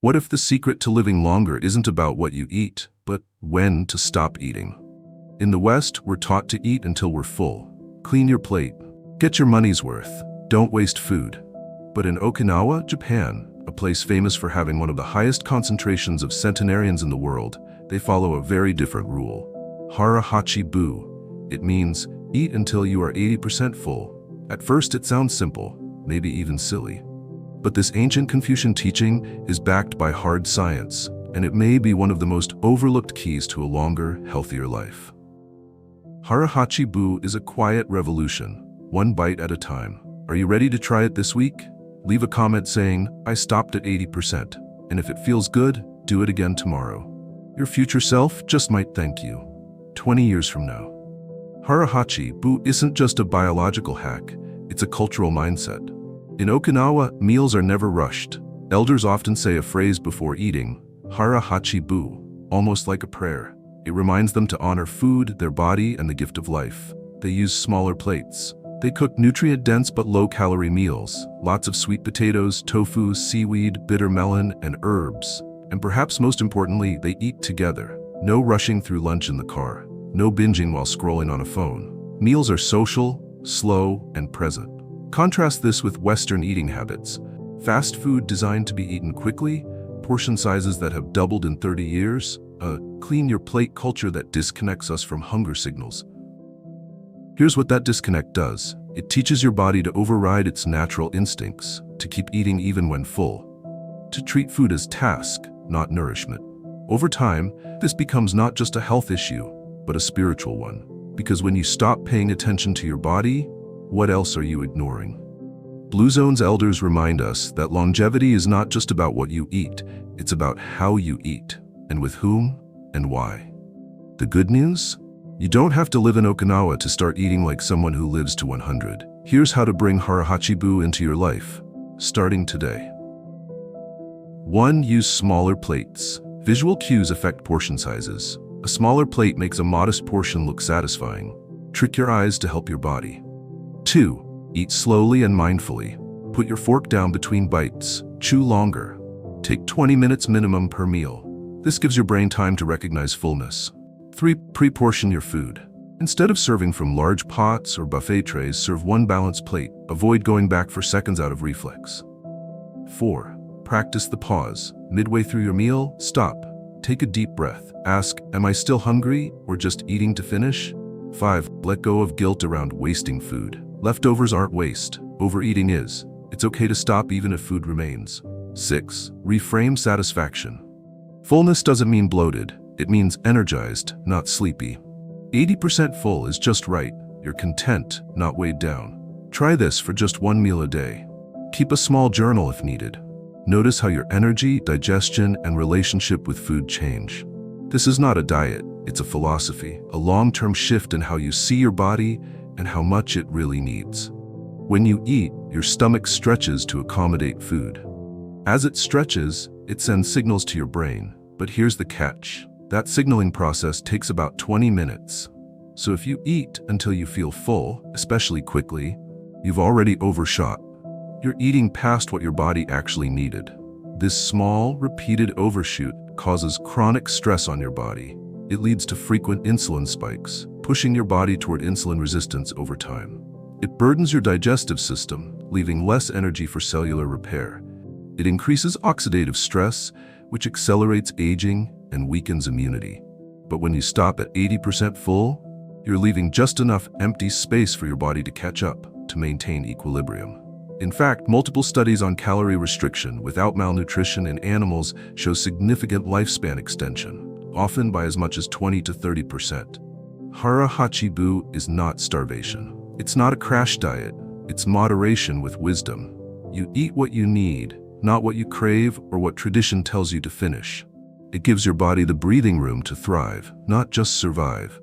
What if the secret to living longer isn't about what you eat, but when to stop eating? In the West, we're taught to eat until we're full. Clean your plate. Get your money's worth. Don't waste food. But in Okinawa, Japan, a place famous for having one of the highest concentrations of centenarians in the world, they follow a very different rule. Hara, hachi, bu. It means, eat until you are 80% full. At first it sounds simple, maybe even silly. But this ancient Confucian teaching is backed by hard science, and it may be one of the most overlooked keys to a longer, healthier life. Hara, hachi, bu is a quiet revolution, one bite at a time. Are you ready to try it this week? Leave a comment saying, I stopped at 80%, and if it feels good, do it again tomorrow. Your future self just might thank you. 20 years from now. Hara, hachi, bu isn't just a biological hack, it's a cultural mindset. In Okinawa, meals are never rushed. Elders often say a phrase before eating, hara, hachi, bu, almost like a prayer. It reminds them to honor food, their body, and the gift of life. They use smaller plates. They cook nutrient-dense but low-calorie meals, lots of sweet potatoes, tofu, seaweed, bitter melon, and herbs. And perhaps most importantly, they eat together. No rushing through lunch in the car. No binging while scrolling on a phone. Meals are social, slow, and present. Contrast this with Western eating habits. Fast food designed to be eaten quickly, portion sizes that have doubled in 30 years, a clean-your-plate culture that disconnects us from hunger signals. Here's what that disconnect does. It teaches your body to override its natural instincts, to keep eating even when full, to treat food as task, not nourishment. Over time, this becomes not just a health issue, but a spiritual one. Because when you stop paying attention to your body, what else are you ignoring? Blue Zone's elders remind us that longevity is not just about what you eat, it's about how you eat, and with whom, and why. The good news? You don't have to live in Okinawa to start eating like someone who lives to 100. Here's how to bring hara, hachi, bu into your life, starting today. 1. Use smaller plates. Visual cues affect portion sizes. A smaller plate makes a modest portion look satisfying. Trick your eyes to help your body. 2. Eat slowly and mindfully. Put your fork down between bites. Chew longer. Take 20 minutes minimum per meal. This gives your brain time to recognize fullness. 3. Pre-portion your food. Instead of serving from large pots or buffet trays, serve one balanced plate. Avoid going back for seconds out of reflex. 4. Practice the pause. Midway through your meal, stop. Take a deep breath. Ask, am I still hungry or just eating to finish? 5. Let go of guilt around wasting food. Leftovers aren't waste. Overeating is. It's okay to stop even if food remains. 6. Reframe satisfaction. Fullness doesn't mean bloated. It means energized, not sleepy. 80% full is just right. You're content, not weighed down. Try this for just one meal a day. Keep a small journal if needed. Notice how your energy, digestion, and relationship with food change. This is not a diet, it's a philosophy, a long-term shift in how you see your body and how much it really needs. When you eat, your stomach stretches to accommodate food. As it stretches, it sends signals to your brain. But here's the catch. That signaling process takes about 20 minutes. So if you eat until you feel full, especially quickly, you've already overshot. You're eating past what your body actually needed. This small, repeated overshoot causes chronic stress on your body. It leads to frequent insulin spikes, pushing your body toward insulin resistance over time. It burdens your digestive system, leaving less energy for cellular repair. It increases oxidative stress, which accelerates aging and weakens immunity. But when you stop at 80% full, you're leaving just enough empty space for your body to catch up, to maintain equilibrium. In fact, multiple studies on calorie restriction without malnutrition in animals show significant lifespan extension, often by as much as 20 to 30%. Hara, hachi, bu is not starvation. It's not a crash diet. It's moderation with wisdom. You eat what you need, not what you crave or what tradition tells you to finish. It gives your body the breathing room to thrive, not just survive.